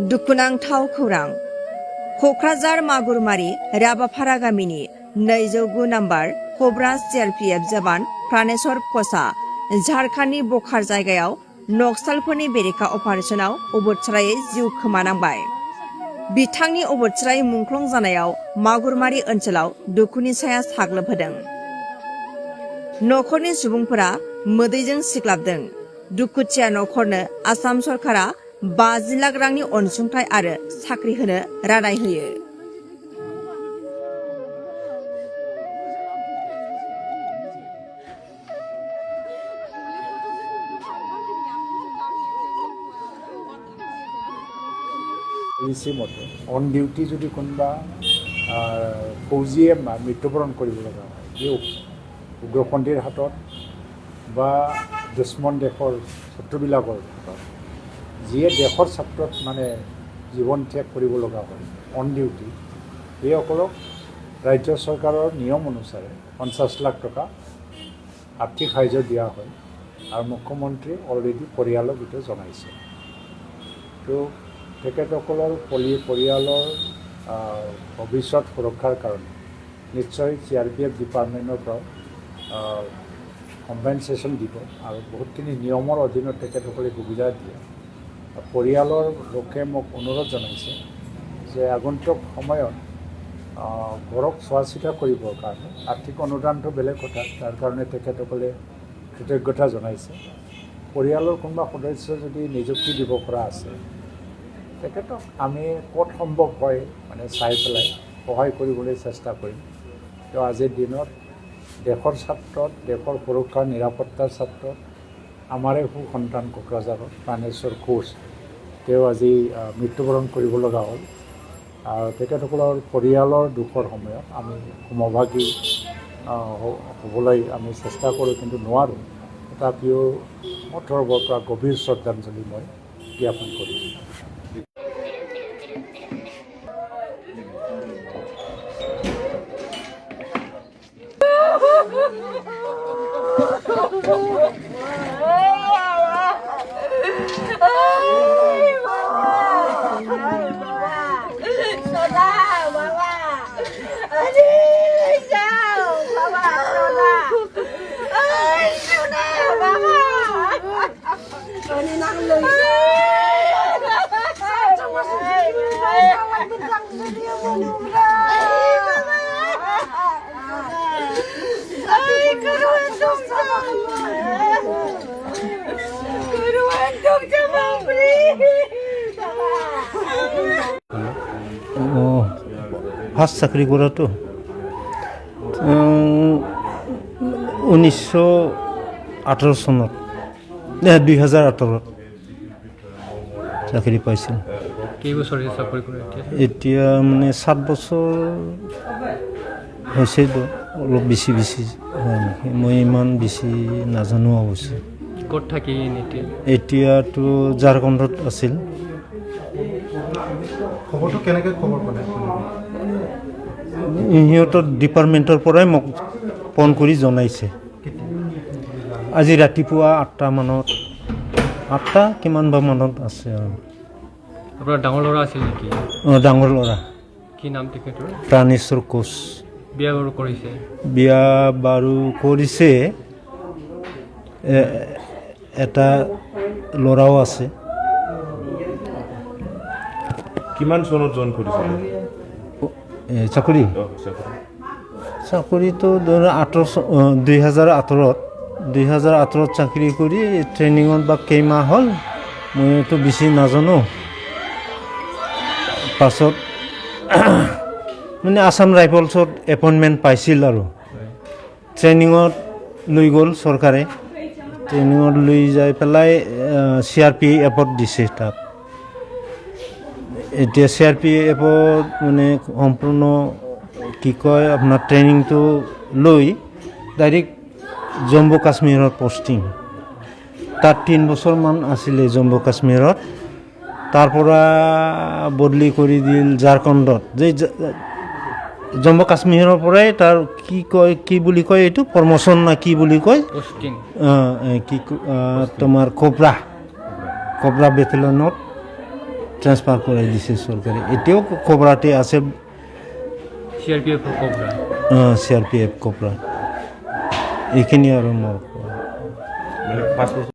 दुखुनांथाव खौरां क'क्राझार मागुरमारि राबाफारा गामिनि 209 नाम्बार कब्रा CRPF जवान प्राणेश्वर क'सआ झारखान्डनि बखार जायगायाव नक्सालफोरनि बेरेखा अपारेशनाव अबथिरायै जिउ खोमानांबाय। बिथांनि अबथिरायै मुंख्लं जानायाव मागुरमारि ओनसोलाव दुखुनि साया साग्लोबहोदों। नखरनि सुबुंफोरा मोदैजों सिग्लाबदों। दुखुथिया नखरनो आसाम सरकारा 50 लाख रांनि अनसुंथाइ आरो साख्रि होनो रादाय होयो। মতে অন ডিউটি যদি কোনোবা ফৌজিয়ে মৃত্যুবৰণ কৰিব লগা হয়, যি উগ্ৰপন্থীৰ হাতত বা দুশ্মন দেশৰ শত্ৰুবিলাকৰ হাতত, যিয়ে দেশৰ ছাত্ৰত জীৱন ত্যাগ কৰিব লগা হয় অন ডিউটি, সেইসকলক ৰাজ্য চৰকাৰৰ নিয়ম অনুসাৰে 50 লাখ টকা আৰ্থিক সাহায্য দিয়া হয় আৰু মুখ্যমন্ত্ৰী অলৰেডি পৰিয়ালক এইটো জনাইছে। তো তেখেতসকলৰ পৰিয়ালৰ ভৱিষ্যত সুৰক্ষাৰ কাৰণে নিশ্চয় CRPF ডিপাৰ্টমেণ্টৰ পৰা কম্পেনচেশ্যন দিব আৰু বহুতখিনি নিয়মৰ অধীনত তেখেতসকলে সুবিধা দিয়ে। পৰিয়ালৰ লোকে মোক অনুৰোধ জনাইছে যে আগন্তুক সময়ত ঘৰক চোৱা চিতা কৰিবৰ কাৰণে আৰ্থিক অনুদানটো বেলেগ কথা, তাৰ কাৰণে তেখেতসকলে কৃতজ্ঞতা জনাইছে। পৰিয়ালৰ কোনোবা সদস্য যদি নিযুক্তি দিব পৰা আছে, তেখেতক আমি ক'ত সম্ভৱ হয় চাই পেলাই সহায় কৰিবলৈ চেষ্টা কৰিম। তো আজিৰ দিনত দেশৰ ছাত্ৰত, দেশৰ সুৰক্ষা নিৰাপত্তাৰ ছাত্ৰত আমাৰে সন্তান কোকৰাঝাৰৰ প্ৰাণেশ্বৰ কোচ, তেওঁ আজি মৃত্যুবৰণ কৰিব লগা হ'ল। আৰু তেখেতসকলৰ পৰিয়ালৰ দুখৰ সময়ত আমি সমভাগী হ'বলৈ আমি চেষ্টা কৰোঁ, কিন্তু নোৱাৰোঁ। তথাপিও মোৰ তৰফৰ পৰা গভীৰ শ্ৰদ্ধাঞ্জলি মই জ্ঞাপন কৰিছোঁ। ফাৰ্ষ্ট চাকৰি কৰাটো 1918 চনত 2018 চাকৰি পাইছিল। কেইবছৰ চাকৰি কৰে এতিয়া? 7 বছৰ হৈছে, অলপ বেছি হয় নেকি, মই ইমান বেছি নাজানো অৱশ্যে। ক'ত থাকি এতিয়াতো ঝাৰখণ্ডত আছিল। খবৰটো কেনেকৈ খবৰ পালে? সিহঁতৰ ডিপাৰ্টমেণ্টৰ পৰাই মোক ফোন কৰি জনাইছে। আজি ৰাতিপুৱা 8টা মানত, 8টা কিমান বা মানত আছে আৰু। আপোনাৰ ডাঙৰ ল'ৰা আছিল নেকি? ডাঙৰ ল'ৰা। কি নাম তেখেতৰ? প্ৰাণেশ্বৰ কোচ। বিয়া বাৰু কৰিছে? বিয়া বাৰু কৰিছে, এটা ল'ৰাও আছে। কিমান চনত জইন কৰিছিল চাকৰি? চাকৰিটো 2018 চাকৰি কৰি ট্ৰেইনিঙত বা কেইমাহ হ'ল মইতো বেছি নাজানো। পাছত আসাম ৰাইফলছত এপইণ্টমেণ্ট পাইছিল আৰু ট্ৰেইনিঙত লৈ গ'ল চৰকাৰে। ট্ৰেইনিঙত লৈ যাই পেলাই CRPFত দিছে তাত। এতিয়া CRPFত সম্পূৰ্ণ কি কয় আপোনাৰ ট্ৰেইনিংটো লৈ ডাইৰেক্ট জম্মু কাশ্মীৰত পষ্টিং। তাত 3 বছৰমান আছিলে জম্মু কাশ্মীৰত। তাৰ পৰা বদলি কৰি দিল ঝাৰখণ্ডত। যে জম্মু কাশ্মীৰৰ পৰাই তাৰ কি বুলি কয় এইটো প্ৰমোশ্যন না কি বুলি কয়, তোমাৰ কোব্ৰা বেটেলিয়নত ট্ৰান্সফাৰ কৰে দিছে সৰকাৰে। এটাও খবৰাতে আছে CRPF কোবৰা CRPF কোবৰা। এইখিনি আৰু মোৰ মানে 5 বছৰ